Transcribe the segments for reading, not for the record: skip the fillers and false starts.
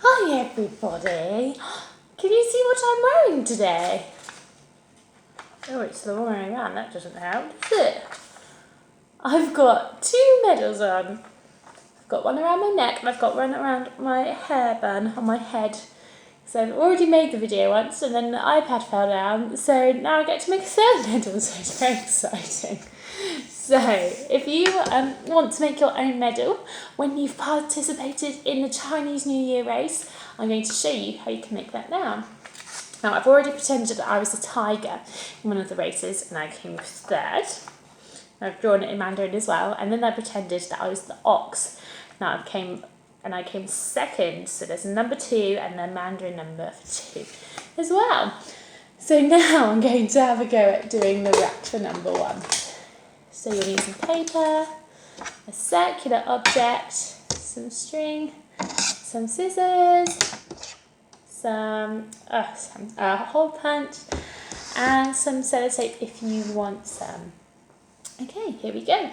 Hi everybody! Can you see what I'm wearing today? Oh, it's the wrong way around, that doesn't help, does it? I've got two medals on. I've got one around my neck and I've got one around my hair bun on my head. So I've already made the video once and then the iPad fell down, so now I get to make a third medal, so it's very exciting. So, if you want to make your own medal when you've participated in the Chinese New Year race, I'm going to show you how you can make that now. Now, I've already pretended that I was a tiger in one of the races and I came third. I've drawn it in Mandarin as well, and then I pretended that I was the ox. Now, I came second, so there's a number 2 and then Mandarin number 2 as well. So now I'm going to have a go at doing the wrap for number 1. So you'll need some paper, a circular object, some string, some scissors, a hole punch, and some sellotape if you want some. Okay, here we go.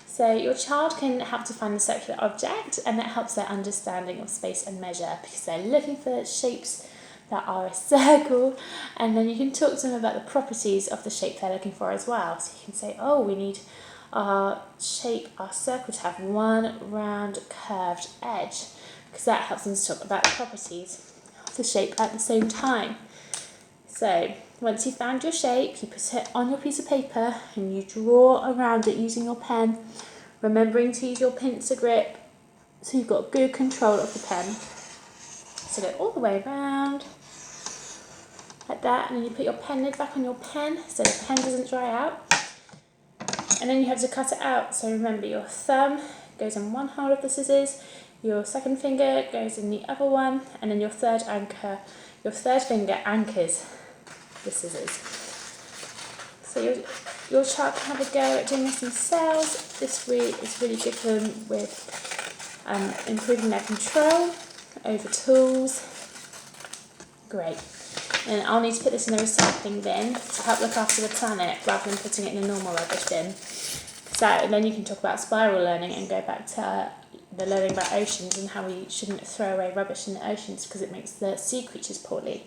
So your child can help to find the circular object, and that helps their understanding of space and measure because they're looking for shapes that are a circle, and then you can talk to them about the properties of the shape they're looking for as well. So you can say, oh, we need our circle to have one round curved edge, because that helps them to talk about the properties of the shape at the same time. So once you've found your shape, you put it on your piece of paper and you draw around it using your pen, remembering to use your pincer grip so you've got good control of the pen. So go all the way around like that, and then you put your pen lid back on your pen so the pen doesn't dry out, and then you have to cut it out. So remember, your thumb goes in one hole of the scissors, your second finger goes in the other one, and then your third finger anchors the scissors. So your child can have a go at doing this themselves. This week is really good for them with improving their control over tools. Great. And I'll need to put this in a recycling bin to help look after the planet rather than putting it in a normal rubbish bin. So then you can talk about spiral learning and go back to the learning about oceans and how we shouldn't throw away rubbish in the oceans because it makes the sea creatures poorly.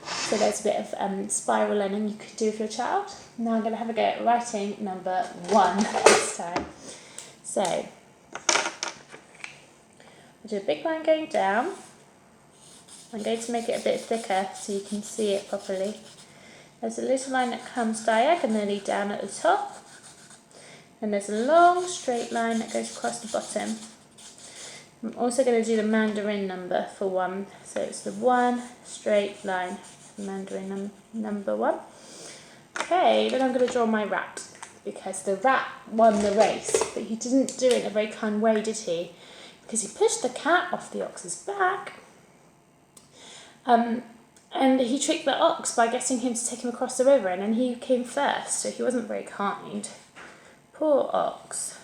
So there's a bit of spiral learning you could do with your child. Now I'm going to have a go at writing number 1 this time. So I'll do a big line going down. I'm going to make it a bit thicker so you can see it properly. There's a little line that comes diagonally down at the top, and there's a long straight line that goes across the bottom. I'm also going to do the Mandarin number for 1, so it's the 1 straight line, Mandarin number 1. Okay, then I'm going to draw my rat, because the rat won the race, but he didn't do it in a very kind way, did he? Because he pushed the cat off the ox's back, and he tricked the ox by getting him to take him across the river, and then he came first, so he wasn't very kind. Poor ox.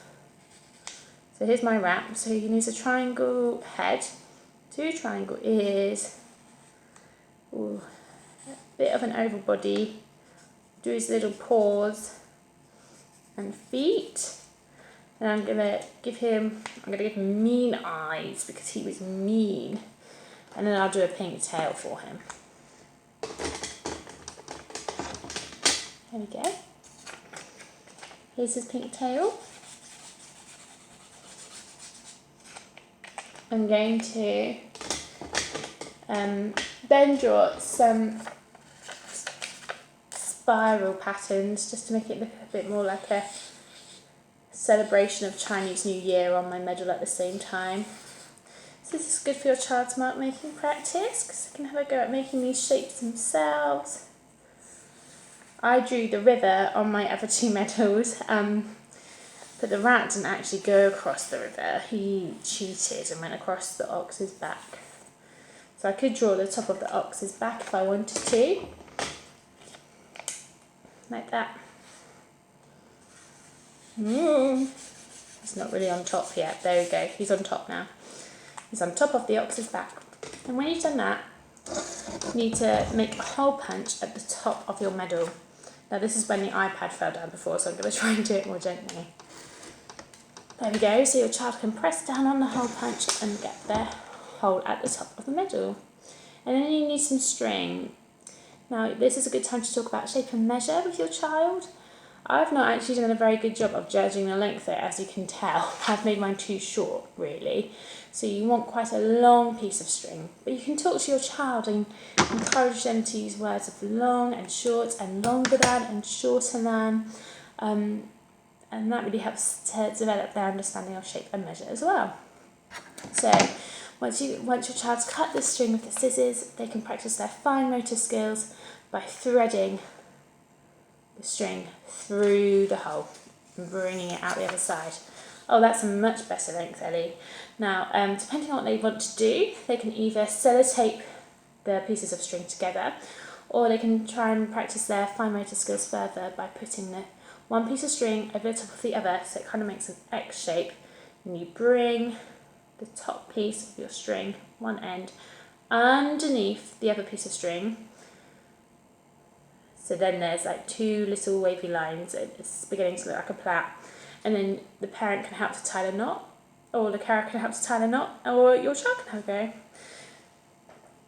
So here's my rat. So he needs a triangle head, 2 triangle ears, a bit of an oval body, do his little paws and feet, and I'm gonna give him mean eyes because he was mean. And then I'll do a pink tail for him. There we go. Here's his pink tail. I'm going to then draw some spiral patterns just to make it look a bit more like a celebration of Chinese New Year on my medal at the same time. So this is good for your child's mark making practice because they can have a go at making these shapes themselves. I drew the river on my other 2 medals, but the rat didn't actually go across the river. He cheated and went across the ox's back. So I could draw the top of the ox's back if I wanted to, like that. He's not really on top yet. There we go, he's on top now. He's on top of the ox's back. And when you've done that, you need to make a hole punch at the top of your medal. Now this is when the iPad fell down before, so I'm going to try and do it more gently. There we go, so your child can press down on the hole punch and get their hole at the top of the medal. And then you need some string. Now this is a good time to talk about shape and measure with your child. I've not actually done a very good job of judging the length there, as you can tell. I've made mine too short, really. So you want quite a long piece of string. But you can talk to your child and encourage them to use words of long and short and longer than and shorter than. And that really helps to develop their understanding of shape and measure as well. So once your child's cut the string with the scissors, they can practice their fine motor skills by threading the string through the hole and bringing it out the other side. Oh, that's a much better length, Ellie. Now, depending on what they want to do, they can either sellotape the pieces of string together, or they can try and practice their fine motor skills further by putting the one piece of string over the top of the other, so it kind of makes an X shape, and you bring the top piece of your string, one end, underneath the other piece of string. So then there's like two little wavy lines, it's beginning to look like a plait, and then the parent can help to tie the knot, or the carer can help to tie the knot, or your child can have a go.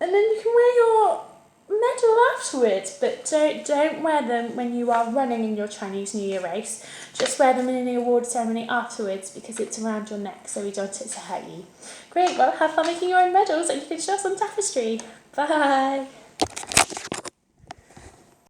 And then you can wear your medal afterwards, but don't wear them when you are running in your Chinese New Year race. Just wear them in the award ceremony afterwards, because it's around your neck, so we don't want it to hurt you. Great, well have fun making your own medals, and you can show us on tapestry. Bye!